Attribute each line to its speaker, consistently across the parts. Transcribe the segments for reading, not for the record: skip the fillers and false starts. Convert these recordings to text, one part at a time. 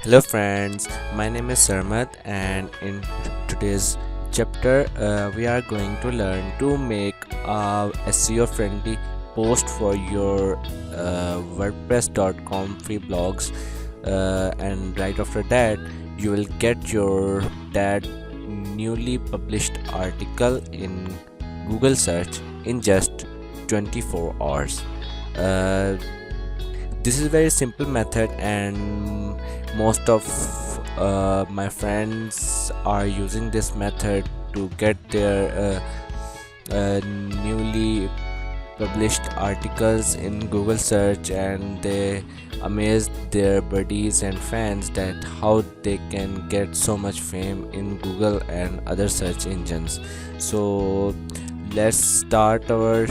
Speaker 1: Hello friends, my name is Sarmat and in today's chapter we are going to learn to make a SEO friendly post for your WordPress.com free blogs, and right after that you will get your that newly published article in Google search in just 24 hours. Uh, this is a very simple method and most of my friends are using this method to get their newly published articles in Google search, and they amaze their buddies and fans that how they can get so much fame in Google and other search engines. So let's start our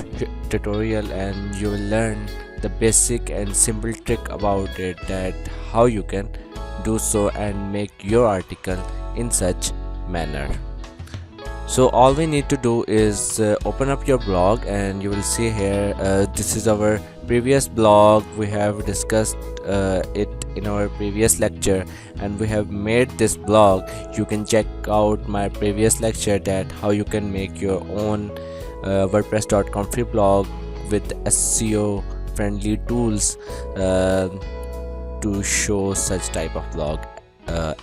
Speaker 1: tutorial and you will learn the basic and simple trick about it, that how you can do so and make your article in such manner. So all we need to do is open up your blog and you will see here this is our previous blog. We have discussed it in our previous lecture and we have made this blog. You can check out my previous lecture, that how you can make your own WordPress.com free blog with SEO friendly tools to show such type of blog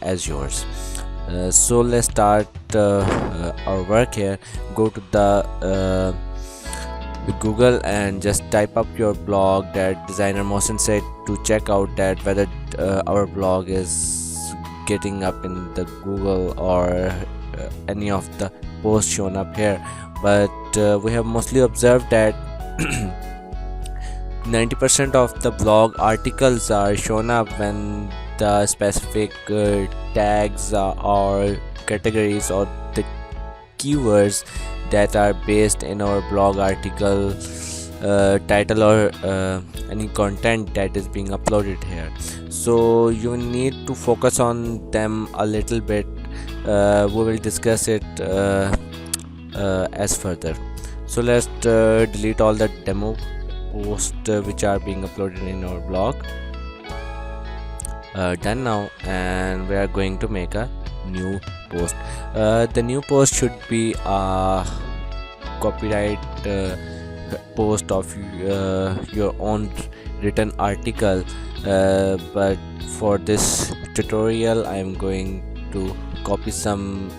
Speaker 1: as yours. So let's start our work here. Go to the Google and just type up your blog that designer Mohsen said to check out that whether our blog is getting up in the Google or any of the posts shown up here. But we have mostly observed that 90% of the blog articles are shown up when the specific tags or categories or the keywords that are based in our blog article title or any content that is being uploaded here. So you need to focus on them a little bit. We will discuss it as further. So let's delete all the demo posts which are being uploaded in our blog. Done now, and we are going to make a new post. The new post should be a copyright post of your own written article, but for this tutorial I am going to copy some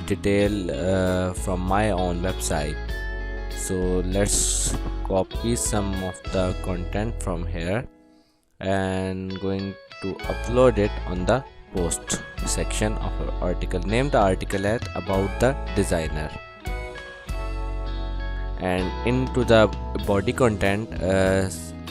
Speaker 1: detail from my own website. So let's copy some of the content from here and going to upload it on the post section of our article. Name the article as about the designer, and into the body content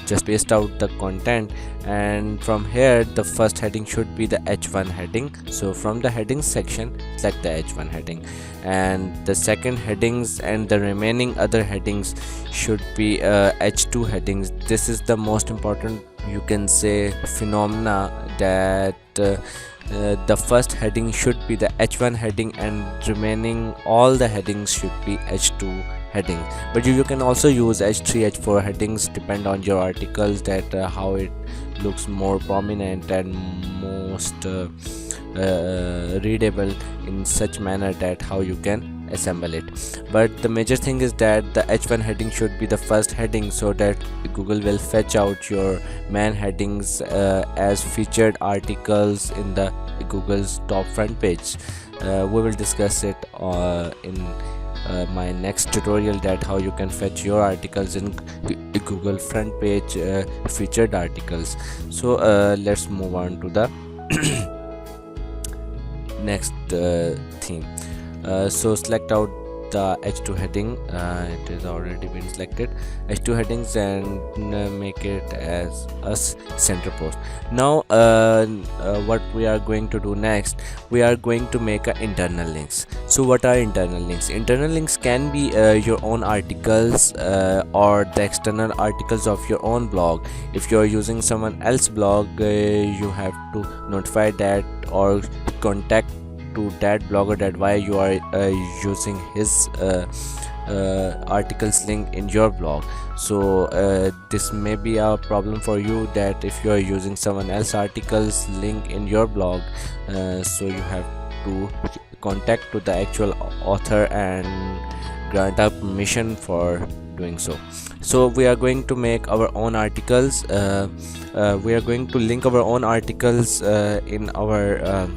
Speaker 1: just paste out the content, and from here the first heading should be the H1 heading. So from the headings section select the H1 heading, and the second headings and the remaining other headings should be H2 headings. This is the most important, you can say, phenomena, that the first heading should be the H1 heading and remaining all the headings should be H2 heading. But you can also use H3 H4 headings, depend on your articles, that how it looks more prominent and most readable in such manner, that how you can assemble it. But the major thing is that the H1 heading should be the first heading, so that Google will fetch out your main headings as featured articles in the Google's top front page. We will discuss it in my next tutorial, that how you can fetch your articles in Google front page featured articles. So let's move on to the next theme. So select out the H2 heading. It is already been selected, H2 headings, and make it as a center post. Now what we are going to do next, we are going to make a internal links. So what are internal links? Internal links can be your own articles or the external articles of your own blog. If you are using someone else's blog, you have to notify that or contact to that blogger that why you are using his articles link in your blog. So this may be a problem for you, that if you are using someone else articles link in your blog, so you have to contact to the actual author and grant a permission for doing so. So we are going to make our own articles. We are going to link our own articles in our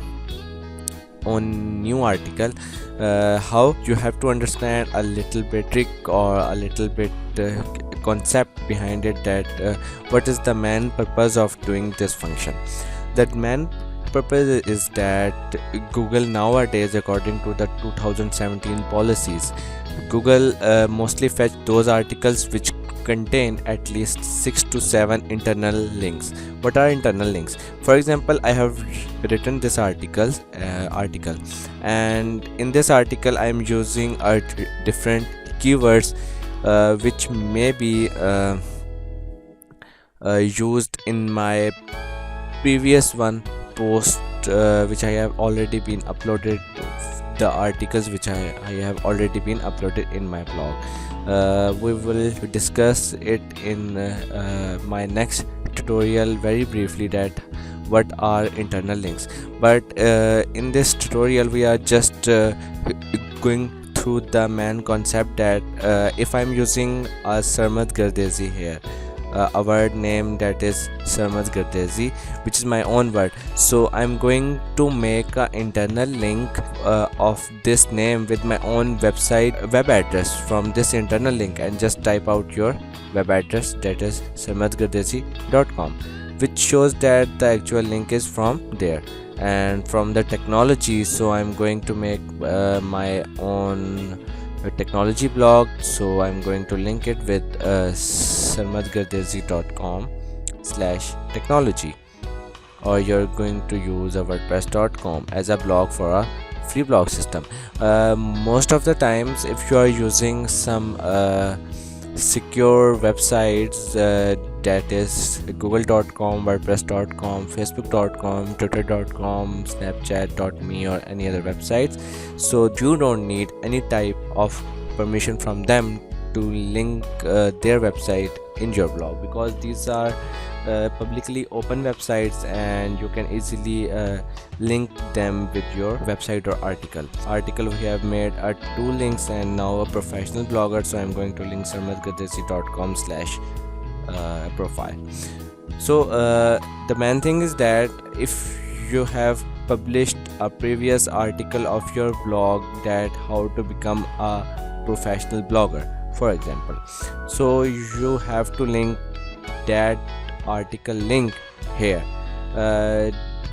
Speaker 1: own new article. How you have to understand a little bit trick or a little bit concept behind it, that what is the main purpose of doing this function. That main purpose is that Google nowadays, according to the 2017 policies, Google mostly fetch those articles which contain at least 6 to 7 internal links. What are internal links? For example, I have written this article, and in this article I am using different keywords which may be used in my previous one post, which I have already been uploaded, the articles which I have already been uploaded in my blog. We will discuss it in my next tutorial very briefly, that what are internal links. But in this tutorial we are just going through the main concept, that if I'm using a Sarmad Gardezi here, a word name that is Sarmad Gardezi, which is my own word, so I'm going to make an internal link of this name with my own website web address from this internal link, and just type out your web address, that is sarmadgardezi.com, which shows that the actual link is from there. And from the technology, so I'm going to make my own technology blog, so I'm going to link it with sarmadgardezi.com/technology, or you're going to use a wordpress.com as a blog for a free blog system. Most of the times, if you are using some secure websites, that is google.com, wordpress.com, facebook.com, twitter.com, snapchat.me, or any other websites, so you don't need any type of permission from them to link their website in your blog, because these are publicly open websites, and you can easily link them with your website or article. We have made 2 links, and now a professional blogger, so I'm going to link sarmadgardezi.com/profile. So the main thing is that if you have published a previous article of your blog, that how to become a professional blogger, for example, so you have to link that article link here,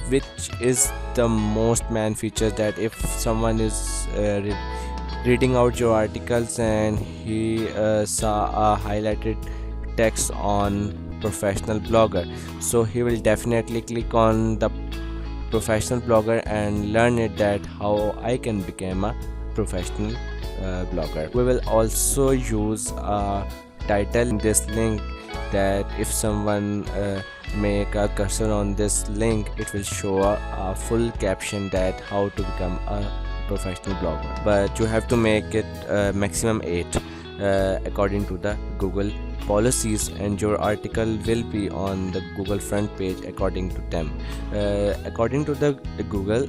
Speaker 1: which is the most main feature, that if someone is reading out your articles and he saw a highlighted text on professional blogger, so he will definitely click on the professional blogger and learn it, that how I can become a professional blogger. We will also use a title in this link, that if someone make a cursor on this link, it will show a full caption, that how to become a professional blogger. But you have to make it maximum 8 according to the Google policies, and your article will be on the Google front page according to them. According to the Google,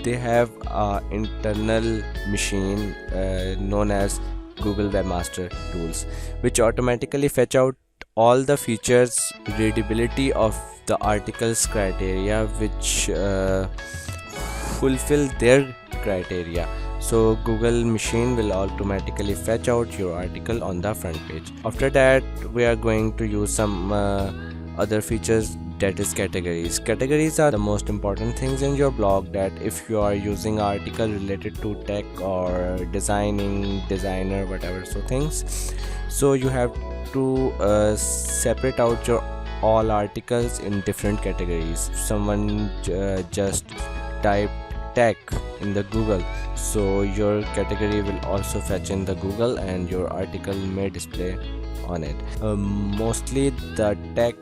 Speaker 1: they have an internal machine known as Google Webmaster Tools, which automatically fetch out all the features, readability of the articles criteria, which fulfill their criteria. So Google machine will automatically fetch out your article on the front page. After that, we are going to use some other features, that is categories. Categories are the most important things in your blog, that if you are using article related to tech or designer, whatever so things, so you have to separate out your all articles in different categories. Someone just type tech in the Google, so your category will also fetch in the Google, and your article may display on it. Mostly the tech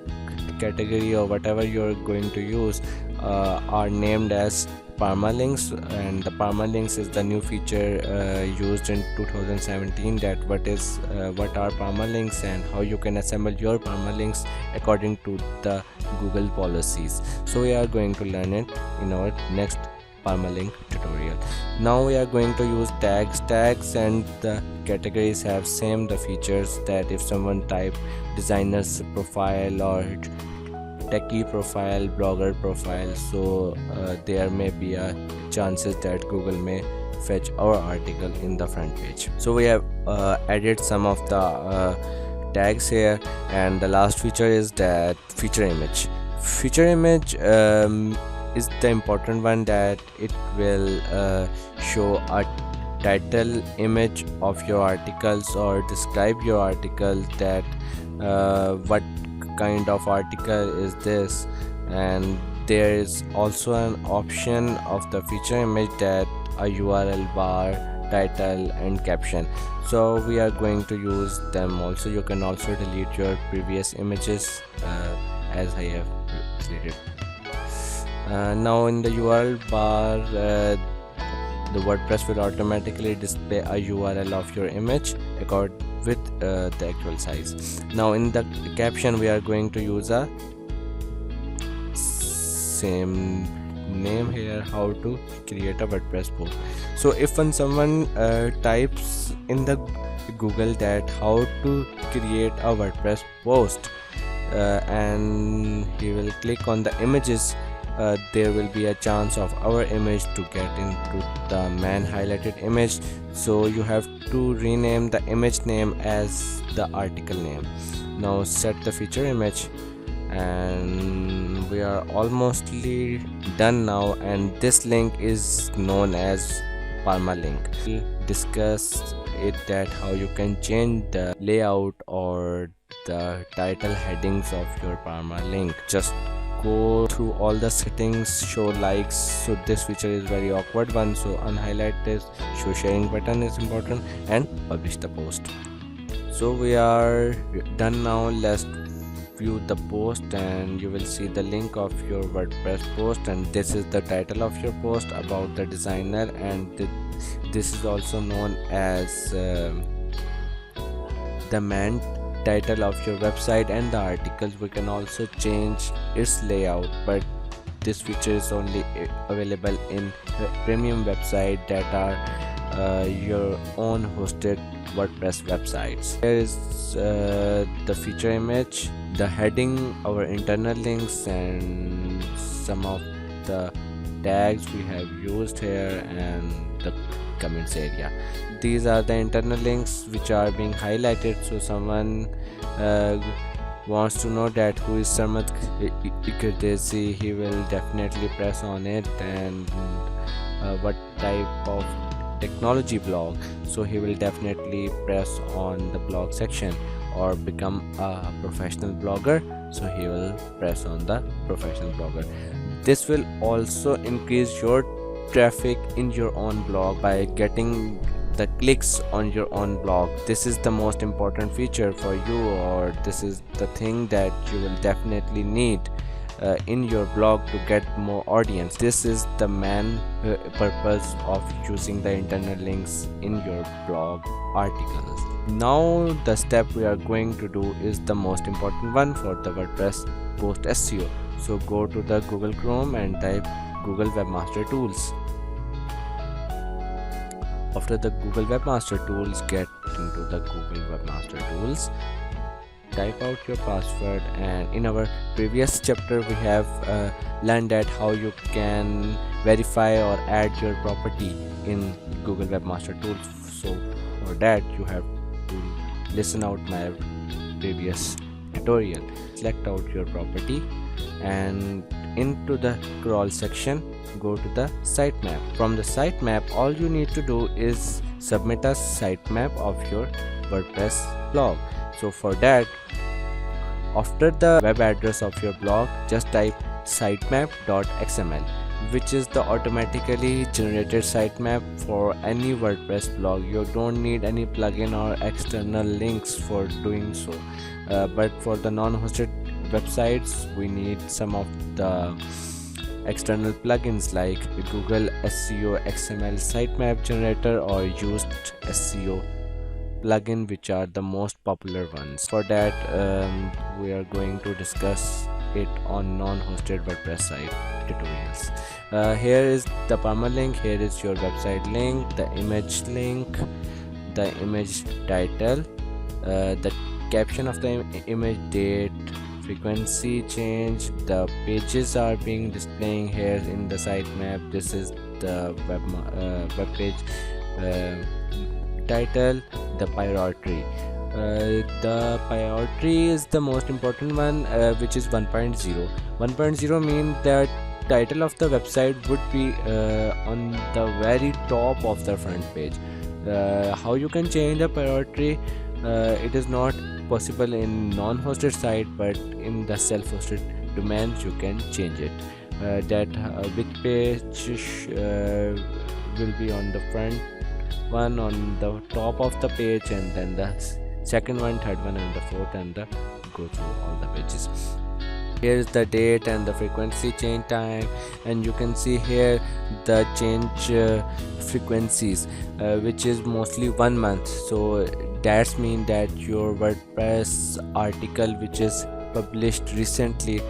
Speaker 1: category or whatever you're going to use are named as permalinks. And the permalinks is the new feature used in 2017, that what are permalinks and how you can assemble your permalinks according to the Google policies. So we are going to learn it in our next permalink tutorial. Now we are going to use tags and the categories have same the features, that if someone type designer's profile or techie profile, blogger profile, so there may be a chances that Google may fetch our article in the front page. So we have added some of the tags here, and the last feature is that feature image. Feature image is the important one, that it will show a title image of your articles or describe your article, that what kind of article is this. And there is also an option of the feature image, that a URL bar, title and caption. So we are going to use them also. You can also delete your previous images as I have deleted. Now in the URL bar, the WordPress will automatically display a URL of your image with the actual size. Now in the caption we are going to use a same name here, how to create a WordPress post. So if when someone types in the Google that how to create a WordPress post and he will click on the images, there will be a chance of our image to get into the main highlighted image. So you have to rename the image name as the article name. Now set the feature image, and we are almostly done now, and this link is known as permalink. We'll discuss it, that how you can change the layout or the title headings of your permalink. Just go through all the settings, show likes, so this feature is very awkward one, so unhighlight this, show sharing button is important, and publish the post. So we are done now. Let's view the post, and you will see the link of your WordPress post, and this is the title of your post about the designer, and this is also known as the main title of your website. And the articles, we can also change its layout, but this feature is only available in premium website that are your own hosted WordPress websites. Here is the feature image, the heading, our internal links, and some of the tags we have used here, and the comments area. These are the internal links which are being highlighted, so someone wants to know that who is Sarmat Ikirdesi, he will definitely press on it, and what type of technology blog, so he will definitely press on the blog section, or become a professional blogger, so he will press on the professional blogger. This will also increase your traffic in your own blog by getting the clicks on your own blog. This is the most important feature for you, or this is the thing that you will definitely need in your blog to get more audience. This is the main purpose of using the internal links in your blog articles. Now the step we are going to do is the most important one for the WordPress post SEO. So go to the Google Chrome and type Google Webmaster Tools. After the Google Webmaster Tools, get into the Google Webmaster Tools, type out your password, and in our previous chapter we have learned that how you can verify or add your property in Google Webmaster Tools. So for that you have to listen out my previous tutorial. Select out your property, and into the crawl section go to the sitemap. From the sitemap, all you need to do is submit a sitemap of your WordPress blog. So for that, after the web address of your blog, just type sitemap.xml, which is the automatically generated sitemap for any WordPress blog. You don't need any plugin or external links for doing so, but for the non-hosted websites, we need some of the external plugins like Google SEO XML sitemap generator or used SEO plugin, which are the most popular ones. For that, we are going to discuss it on non-hosted WordPress site tutorials. Here is the permalink, here is your website link, the image link, the image title, the caption of the image, date, frequency change. The pages are being displaying here in the sitemap. This is the web page title, the priority. The priority is the most important one, which is 1.0. 1.0 means that title of the website would be on the very top of the front page. How you can change the priority? It is not possible in non-hosted site, but in the self-hosted domains you can change it. That which page will be on the front one, on the top of the page, and then the second one, third one, and the fourth, and the go through all the pages. Here is the date and the frequency change time, and you can see here the change frequencies, which is mostly 1 month. So that's mean that your WordPress article which is published recently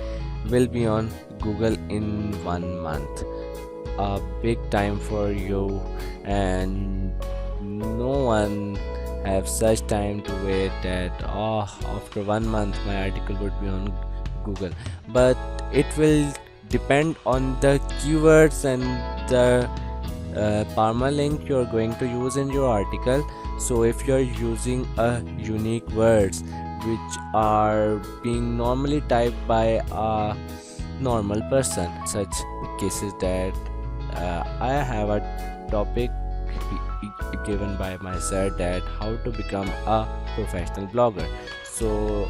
Speaker 1: will be on Google in 1 month. A big time for you, and no one have such time to wait that after 1 month my article would be on Google. But it will depend on the keywords and the permalink you're going to use in your article. So if you're using a unique words which are being normally typed by a normal person, such cases that I have a topic given by my sir that how to become a professional blogger. So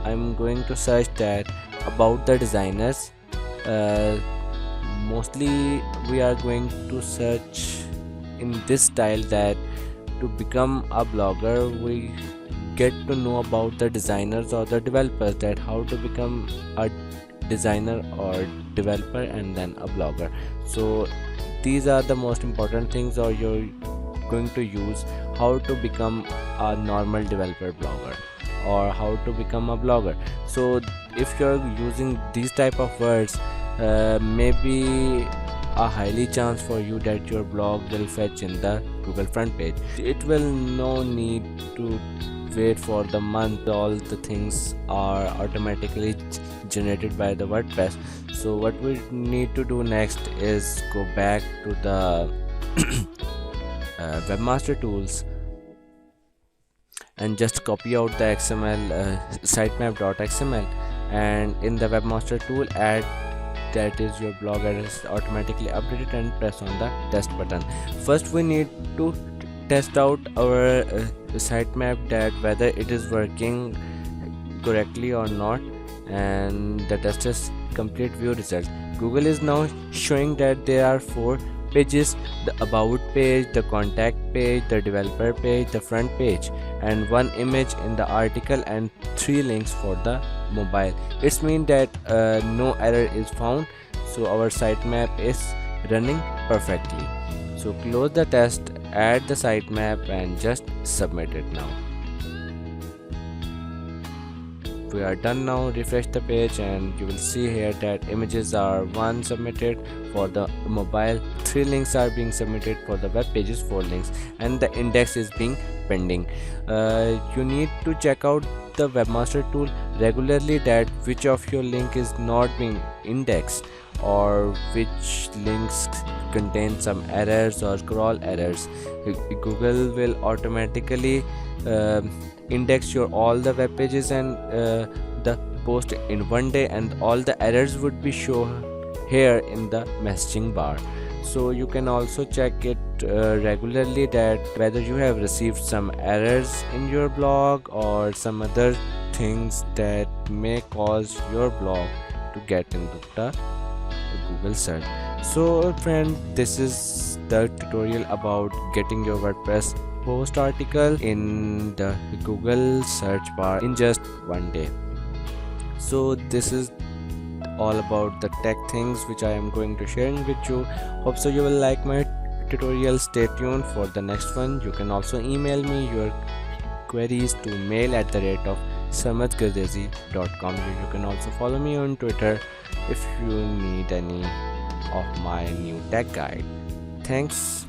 Speaker 1: I'm going to search that about the designers. Mostly we are going to search in this style that to become a blogger we get to know about the designers or the developers, that how to become a designer or developer and then a blogger. So these are the most important things, or you're going to use how to become a normal developer blogger or how to become a blogger. So if you're using these type of words, maybe a highly chance for you that your blog will fetch in the Google front page. It will no need to wait for the month. All the things are automatically generated by the WordPress. So what we need to do next is go back to the webmaster tools and just copy out the XML sitemap.xml, and in the webmaster tool add that is your blog address automatically updated and press on the test button. First we need to test out our sitemap, that whether it is working correctly or not, and the test is complete view result. Google is now showing that there are 4 pages: the about page, the contact page, the developer page, the front page, and 1 image in the article and 3 links for the mobile. It's mean that no error is found, so our sitemap is running perfectly. So close the test, add the sitemap and just submit it now. We are done now. Refresh the page and you will see here that images are 1 submitted for the mobile, 3 links are being submitted for the web pages, 4 links, and the index is being pending. You need to check out the webmaster tool regularly, that which of your link is not being indexed or which links contain some errors or scroll errors. Google will automatically index your all the web pages and the post in 1 day, and all the errors would be shown here in the messaging bar. So you can also check it regularly, that whether you have received some errors in your blog or some other things that may cause your blog to get into the Google search. So friend, this is the tutorial about getting your WordPress post article in the Google search bar in just 1 day. So this is all about the tech things which I am going to sharing with you. Hope so you will like my tutorial. Stay tuned for the next one. You can also email me your queries to mail@samadgardezi.com. You can also follow me on Twitter if you need any of my new tech guide. Thanks.